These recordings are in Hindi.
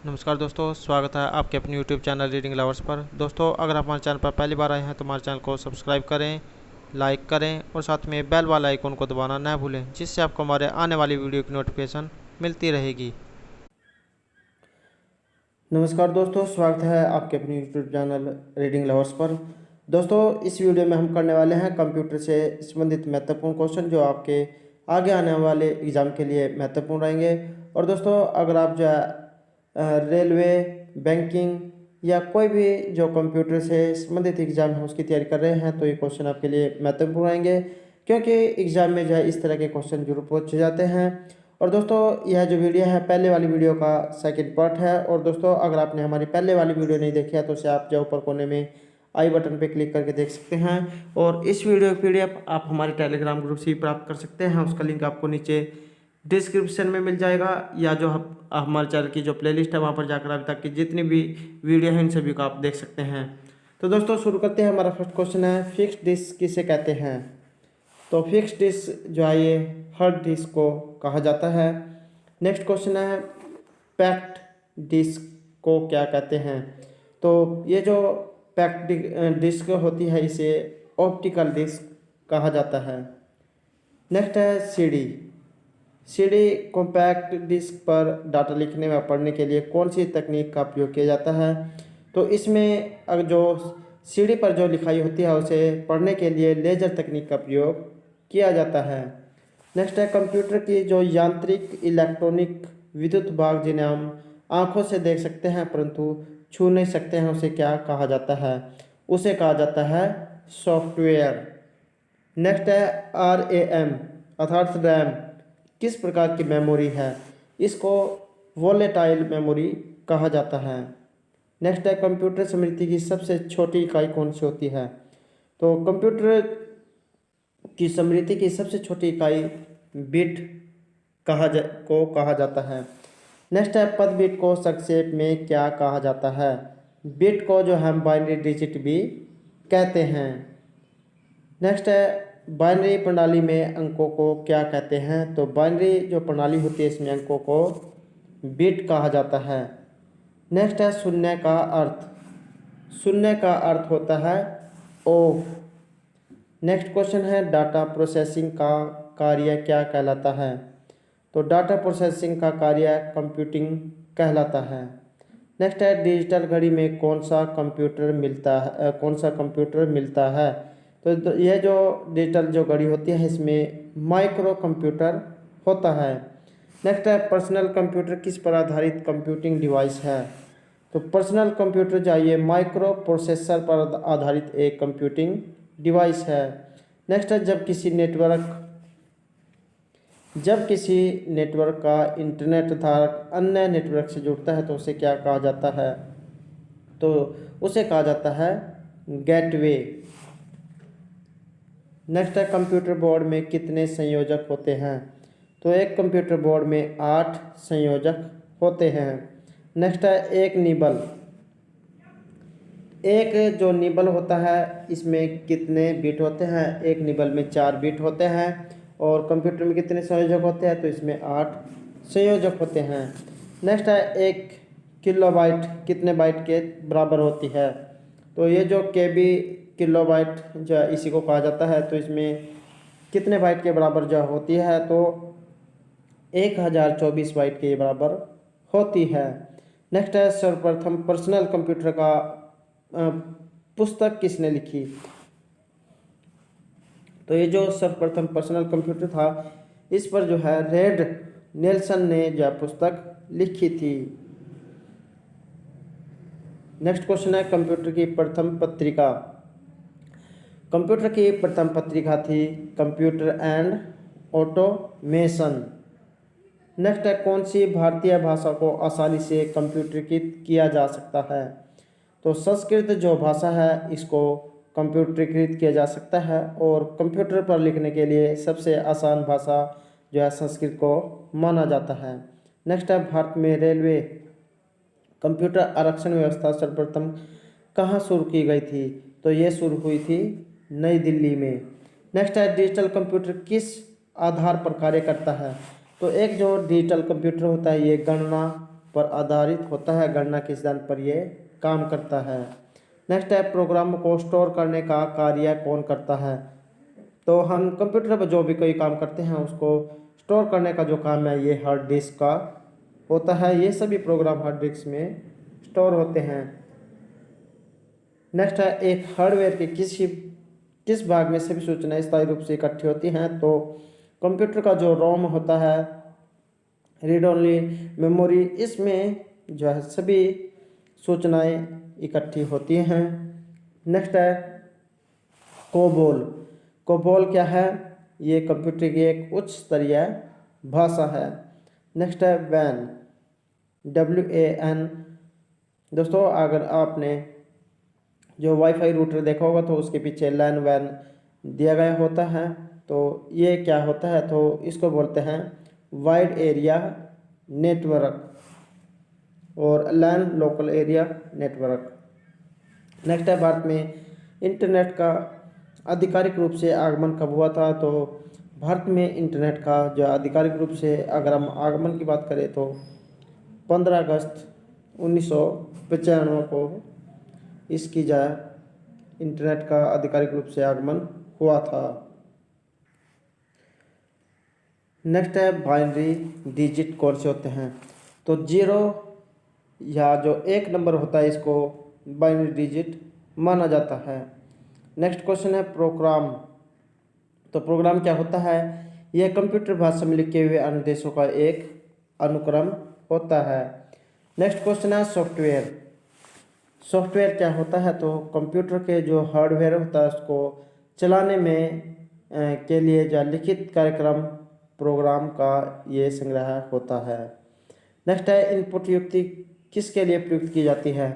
नमस्कार दोस्तों, स्वागत है आपके अपने YouTube चैनल रीडिंग लवर्स पर। दोस्तों, अगर आप हमारे चैनल पर पहली बार आए हैं तो हमारे चैनल को सब्सक्राइब करें, लाइक करें और साथ में बेल वाला आइकन को दबाना न भूलें, जिससे आपको हमारे आने वाली वीडियो की नोटिफिकेशन मिलती रहेगी। नमस्कार दोस्तों, स्वागत है आपके अपने यूट्यूब चैनल रीडिंग लवर्स पर। दोस्तों, इस वीडियो में हम करने वाले हैं कंप्यूटर से संबंधित महत्वपूर्ण क्वेश्चन जो आपके आगे आने वाले एग्ज़ाम के लिए महत्वपूर्ण रहेंगे। और दोस्तों, अगर आप जो है रेलवे, बैंकिंग या कोई भी जो कंप्यूटर से संबंधित एग्ज़ाम है उसकी तैयारी कर रहे हैं तो ये क्वेश्चन आपके लिए महत्वपूर्ण रहेंगे, क्योंकि एग्ज़ाम में जो है इस तरह के क्वेश्चन जरूर पूछ जाते हैं। और दोस्तों, यह जो वीडियो है पहले वाली वीडियो का सेकंड पार्ट है। और दोस्तों, अगर आपने हमारी पहले वाली वीडियो नहीं देखी है तो उसे आप जो ऊपर कोने में आई बटन पे क्लिक करके देख सकते हैं। और इस वीडियो की पीडीएफ आप हमारे टेलीग्राम ग्रुप से ही प्राप्त कर सकते हैं। उसका लिंक आपको नीचे डिस्क्रिप्शन में मिल जाएगा, या जो हमारे चैनल की जो प्लेलिस्ट है वहाँ पर जाकर अभी तक की जितनी भी वीडियो हैं इन सभी को आप देख सकते हैं। तो दोस्तों, शुरू करते हैं। हमारा फर्स्ट क्वेश्चन है, फिक्स्ड डिस्क किसे कहते हैं? तो फिक्स्ड डिस्क जो है ये हार्ड डिस्क को कहा जाता है। नेक्स्ट क्वेश्चन है, पैक्ड डिस्क को क्या कहते हैं? तो ये जो पैक्ड डिस्क होती है इसे ऑप्टिकल डिस्क कहा जाता है। नेक्स्ट है सीडी। सीडी कॉम्पैक्ट डिस्क पर डाटा लिखने व पढ़ने के लिए कौन सी तकनीक का उपयोग किया जाता है? तो इसमें अगर जो सीडी पर जो लिखाई होती है उसे पढ़ने के लिए लेजर तकनीक का प्रयोग किया जाता है। नेक्स्ट है, कंप्यूटर की जो यांत्रिक इलेक्ट्रॉनिक विद्युत भाग जिन्हें हम आंखों से देख सकते हैं परंतु छू नहीं सकते हैं उसे क्या कहा जाता है? उसे कहा जाता है सॉफ्टवेयर। नेक्स्ट है, आर ए एम अर्थात रैम किस प्रकार की मेमोरी है? इसको वोलेटाइल मेमोरी कहा जाता है। नेक्स्ट है, कंप्यूटर स्मृति की सबसे छोटी इकाई कौन सी होती है? तो कंप्यूटर की स्मृति की सबसे छोटी इकाई बिट कहा जाता है। नेक्स्ट है, पद बिट को संक्षेप में क्या कहा जाता है? बिट को जो हम बाइनरी डिजिट भी कहते हैं। नेक्स्ट है, बाइनरी प्रणाली में अंकों को क्या कहते हैं? तो बाइनरी जो प्रणाली होती है इसमें अंकों को बिट कहा जाता है। नेक्स्ट है, शून्य का अर्थ। शून्य का अर्थ होता है ऑफ। नेक्स्ट क्वेश्चन है, डाटा प्रोसेसिंग का कार्य क्या कहलाता है? तो डाटा प्रोसेसिंग का कार्य कंप्यूटिंग कहलाता है। नेक्स्ट है, डिजिटल घड़ी में कौन सा कंप्यूटर मिलता है? तो यह जो डिजिटल जो घड़ी होती है इसमें माइक्रो कंप्यूटर होता है। नेक्स्ट है, पर्सनल कंप्यूटर किस पर आधारित कंप्यूटिंग डिवाइस है? तो पर्सनल कंप्यूटर जो है ये माइक्रो प्रोसेसर पर आधारित एक कंप्यूटिंग डिवाइस है। नेक्स्ट है, जब किसी नेटवर्क का इंटरनेट धारक अन्य नेटवर्क से जुड़ता है तो उसे क्या कहा जाता है? तो उसे कहा जाता है गेटवे। नेक्स्ट है, कंप्यूटर बोर्ड में कितने संयोजक होते हैं? तो एक कंप्यूटर बोर्ड में 8 संयोजक होते हैं। नेक्स्ट है, एक निबल। एक जो निबल होता है इसमें कितने बिट होते हैं? एक निबल में 4 बिट होते हैं। और कंप्यूटर में कितने संयोजक होते हैं? तो इसमें 8 संयोजक होते हैं। नेक्स्ट है, एक किलोबाइट कितने बाइट के बराबर होती है? तो ये जो केबी किलोबाइट जो है इसी को कहा जाता है। तो इसमें कितने बाइट के बराबर जो होती है? तो 1024 बाइट के बराबर होती है। नेक्स्ट है, सर्वप्रथम पर्सनल कंप्यूटर का पुस्तक किसने लिखी? तो ये जो सर्वप्रथम पर्सनल कंप्यूटर था इस पर जो है रेड नेल्सन ने जो पुस्तक लिखी थी। नेक्स्ट क्वेश्चन है, कंप्यूटर की प्रथम पत्रिका। कंप्यूटर की प्रथम पत्रिका थी कंप्यूटर एंड ऑटोमेशन। नेक्स्ट है, कौन सी भारतीय भाषा को आसानी से कंप्यूटरीकृत किया जा सकता है? तो संस्कृत जो भाषा है इसको कंप्यूटरीकृत किया जा सकता है। और कंप्यूटर पर लिखने के लिए सबसे आसान भाषा जो है संस्कृत को माना जाता है। नेक्स्ट है, भारत में रेलवे कंप्यूटर आरक्षण व्यवस्था सर्वप्रथम कहाँ शुरू की गई थी? तो ये शुरू हुई थी नई दिल्ली में। नेक्स्ट है, डिजिटल कंप्यूटर किस आधार पर कार्य करता है? तो एक जो डिजिटल कंप्यूटर होता है ये गणना पर आधारित होता है, गणना के सिद्धांत पर ये काम करता है। नेक्स्ट है प्रोग्राम को स्टोर करने का कार्य कौन करता है। तो हम कंप्यूटर पर जो भी कोई काम करते हैं उसको स्टोर करने का जो काम है ये हार्ड डिस्क का होता है। ये सभी प्रोग्राम हार्ड डिस्क में स्टोर होते हैं। नेक्स्ट है एक हार्डवेयर के किस भाग में सभी सूचनाएं स्थायी रूप से इकट्ठी होती हैं। तो कंप्यूटर का जो रोम होता है, रीड ओनली मेमोरी, इसमें जो है सभी सूचनाएं इकट्ठी होती हैं। नेक्स्ट है कोबोल। कोबोल क्या है? ये कंप्यूटर की एक उच्च स्तरीय भाषा है। नेक्स्ट है वैन, WAN। दोस्तों अगर आपने जो वाईफाई रूटर देखा होगा तो उसके पीछे लैन वैन दिया गया होता है। तो ये क्या होता है? तो इसको बोलते हैं वाइड एरिया नेटवर्क और लैन लोकल एरिया नेटवर्क। नेक्स्ट है भारत में इंटरनेट का आधिकारिक रूप से आगमन कब हुआ था। तो भारत में इंटरनेट का जो आधिकारिक रूप से अगर हम आगमन की बात करें तो 15 अगस्त 1995 को इसकी जो इंटरनेट का आधिकारिक रूप से आगमन हुआ था। नेक्स्ट है बाइनरी डिजिट कौन से होते हैं। तो 0 या जो एक नंबर होता है इसको बाइनरी डिजिट माना जाता है। नेक्स्ट क्वेश्चन है प्रोग्राम। तो प्रोग्राम क्या होता है? यह कंप्यूटर भाषा में लिखे हुए अनुदेशों का एक अनुक्रम होता है। नेक्स्ट क्वेश्चन है सॉफ्टवेयर। सॉफ्टवेयर क्या होता है? तो कंप्यूटर के जो हार्डवेयर होता है उसको चलाने में के लिए जो लिखित कार्यक्रम प्रोग्राम का ये संग्रह होता है। नेक्स्ट है इनपुट युक्ति किसके लिए प्रयुक्त की जाती है।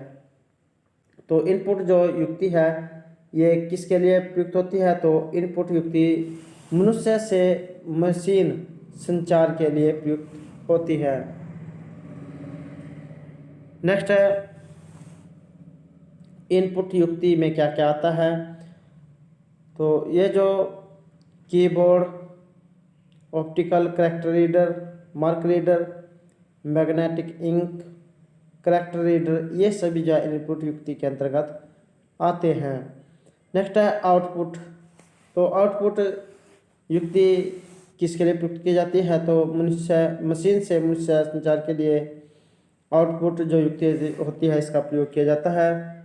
तो इनपुट जो युक्ति है ये किसके लिए प्रयुक्त होती है। तो इनपुट युक्ति मनुष्य से मशीन संचार के लिए प्रयुक्त होती है। नेक्स्ट है इनपुट युक्ति में क्या क्या आता है। तो ये जो keyboard, optical character reader, mark reader, magnetic ink character reader, ये सभी जो इनपुट युक्ति के अंतर्गत आते हैं। नेक्स्ट है आउटपुट। तो आउटपुट युक्ति किसके लिए प्रयुक्त की जाती है। तो मशीन से मनुष्य संचार के लिए आउटपुट जो युक्ति होती है इसका प्रयोग किया जाता है।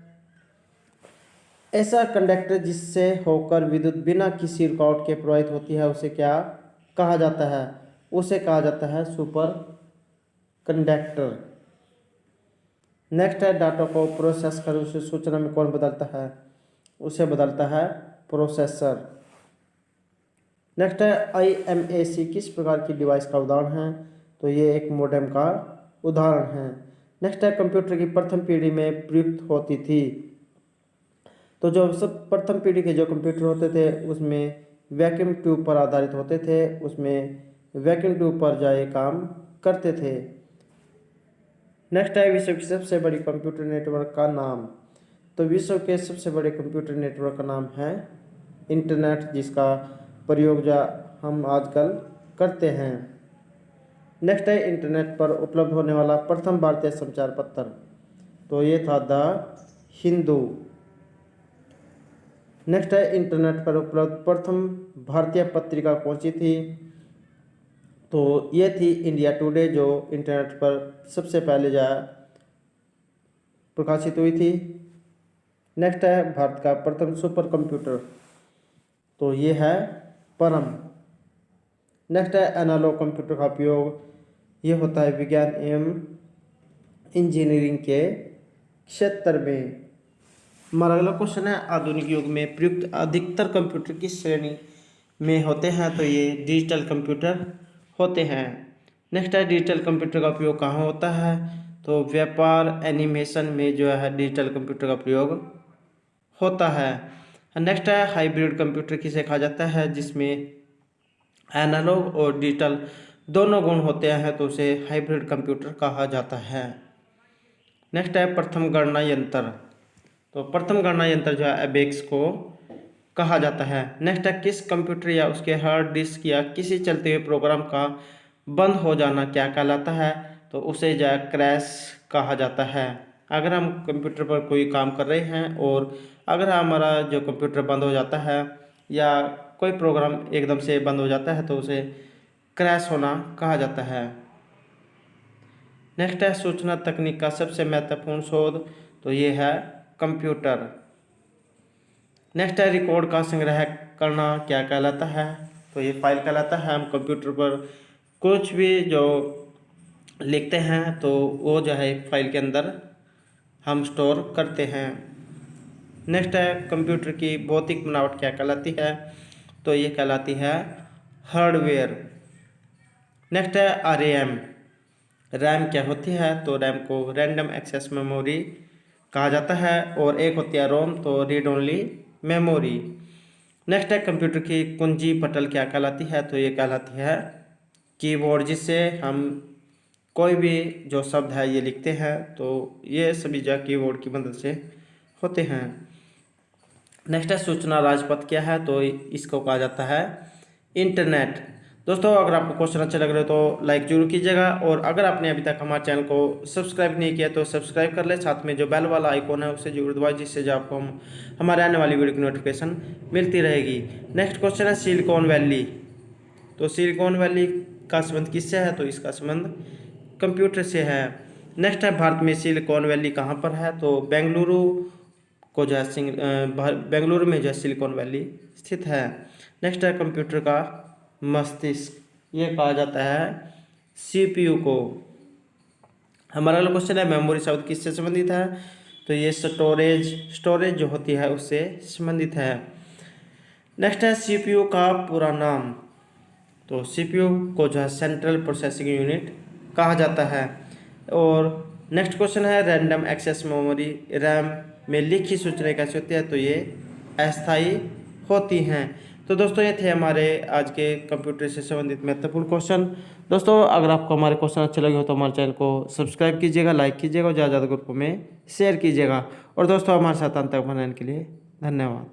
ऐसा कंडक्टर जिससे होकर विद्युत बिना किसी रुकावट के प्रवाहित होती है उसे क्या कहा जाता है। उसे कहा जाता है सुपर कंडक्टर। नेक्स्ट है डाटा को प्रोसेस कर उसे सूचना में कौन बदलता है। उसे बदलता है प्रोसेसर। नेक्स्ट है IMAC किस प्रकार की डिवाइस का उदाहरण है। तो ये एक मोडेम का उदाहरण है। नेक्स्ट है कंप्यूटर की प्रथम पीढ़ी में प्रयुक्त होती थी। तो जो सब प्रथम पीढ़ी के जो कंप्यूटर होते थे उसमें वैक्यूम ट्यूब पर आधारित होते थे। उसमें वैक्यूम ट्यूब पर जाए काम करते थे। नेक्स्ट है विश्व की सबसे बड़ी कंप्यूटर नेटवर्क का नाम। तो विश्व के सबसे बड़े कंप्यूटर नेटवर्क का नाम है इंटरनेट, जिसका प्रयोग जो हम आजकल करते हैं। नेक्स्ट है इंटरनेट पर उपलब्ध होने वाला प्रथम भारतीय समाचार पत्र। तो ये था द हिंदू। नेक्स्ट है इंटरनेट पर उपलब्ध प्रथम भारतीय पत्रिका कौन सी थी। तो ये थी इंडिया टुडे, जो इंटरनेट पर सबसे पहले जो प्रकाशित हुई थी। नेक्स्ट है भारत का प्रथम सुपर कंप्यूटर। तो ये है परम। नेक्स्ट है एनालॉग कंप्यूटर का उपयोग ये होता है विज्ञान एवं इंजीनियरिंग के क्षेत्र में। हमारा अगला क्वेश्चन है आधुनिक युग में प्रयुक्त अधिकतर कंप्यूटर किस श्रेणी में होते हैं। तो ये डिजिटल कंप्यूटर होते हैं। नेक्स्ट है डिजिटल कंप्यूटर का उपयोग कहाँ होता है। तो व्यापार एनिमेशन में जो है डिजिटल कंप्यूटर का प्रयोग होता है। नेक्स्ट है हाइब्रिड कंप्यूटर किसे कहा जाता है, जिसमें एनालॉग और डिजिटल दोनों गुण होते हैं तो उसे हाइब्रिड कंप्यूटर कहा जाता है। नेक्स्ट है प्रथम गणना यंत्र। तो प्रथम गणना यंत्र जो है एबेक्स को कहा जाता है। नेक्स्ट है किस कंप्यूटर या उसके हार्ड डिस्क या किसी चलते हुए प्रोग्राम का बंद हो जाना क्या कहलाता है। तो उसे जो है क्रैश कहा जाता है। अगर हम कंप्यूटर पर कोई काम कर रहे हैं और अगर हमारा जो कंप्यूटर बंद हो जाता है या कोई प्रोग्राम एकदम से बंद हो जाता है तो उसे क्रैश होना कहा जाता है। नेक्स्ट है सूचना तकनीक का सबसे महत्वपूर्ण शोध, तो ये है कंप्यूटर। नेक्स्ट है रिकॉर्ड का संग्रह करना क्या कहलाता है, तो ये फाइल कहलाता है। हम कंप्यूटर पर कुछ भी जो लिखते हैं तो वो जो है फाइल के अंदर हम स्टोर करते हैं। नेक्स्ट है कंप्यूटर की भौतिक बनावट क्या कहलाती है, तो ये कहलाती है हार्डवेयर। नेक्स्ट है आरएएम। रैम क्या होती है, तो रैम को रैंडम एक्सेस मेमोरी कहा जाता है और एक होती है रोम, तो रीड ओनली मेमोरी। नेक्स्ट है कंप्यूटर की कुंजी पटल क्या कहलाती है, तो ये कहलाती है कीबोर्ड, जिससे हम कोई भी जो शब्द है ये लिखते हैं तो ये सभी जो कीबोर्ड की मदद से होते हैं। नेक्स्ट है सूचना राजपथ क्या है, तो इसको कहा जाता है इंटरनेट। दोस्तों अगर आपको क्वेश्चन अच्छे लग रहे हो तो लाइक जरूर कीजिएगा और अगर आपने अभी तक हमारे चैनल को सब्सक्राइब नहीं किया तो सब्सक्राइब कर ले, साथ में जो बेल वाला आइकॉन है उसे जरूर दबाएं, जिससे जो आपको हमारे आने वाली वीडियो की नोटिफिकेशन मिलती रहेगी। नेक्स्ट क्वेश्चन है सिलिकॉन वैली। तो सिलिकॉन वैली का संबंध किससे है, तो इसका संबंध कंप्यूटर से है। नेक्स्ट है भारत में सिलिकॉन वैली कहाँ पर है, तो बेंगलुरु को जो है बेंगलुरु में जो है सिलिकॉन वैली स्थित है। नेक्स्ट है कंप्यूटर का मस्तिष्क, ये कहा जाता है सीपीयू को। हमारा अगला क्वेश्चन है मेमोरी शब्द किससे संबंधित है, तो ये स्टोरेज जो होती है उससे संबंधित है। नेक्स्ट है सीपीयू का पूरा नाम, तो सीपीयू को जो है सेंट्रल प्रोसेसिंग यूनिट कहा जाता है। और नेक्स्ट क्वेश्चन है रैंडम एक्सेस मेमोरी रैम में लिखी सूचनाएं कैसी होती है, तो ये अस्थायी होती हैं। तो दोस्तों ये थे हमारे आज के कंप्यूटर से संबंधित महत्वपूर्ण क्वेश्चन। दोस्तों अगर आपको हमारे क्वेश्चन अच्छे लगे हो तो हमारे चैनल को सब्सक्राइब कीजिएगा, लाइक कीजिएगा और ज़्यादा ग्रुपों में शेयर कीजिएगा। और दोस्तों हमारे साथ अंत तक बनाने के लिए धन्यवाद।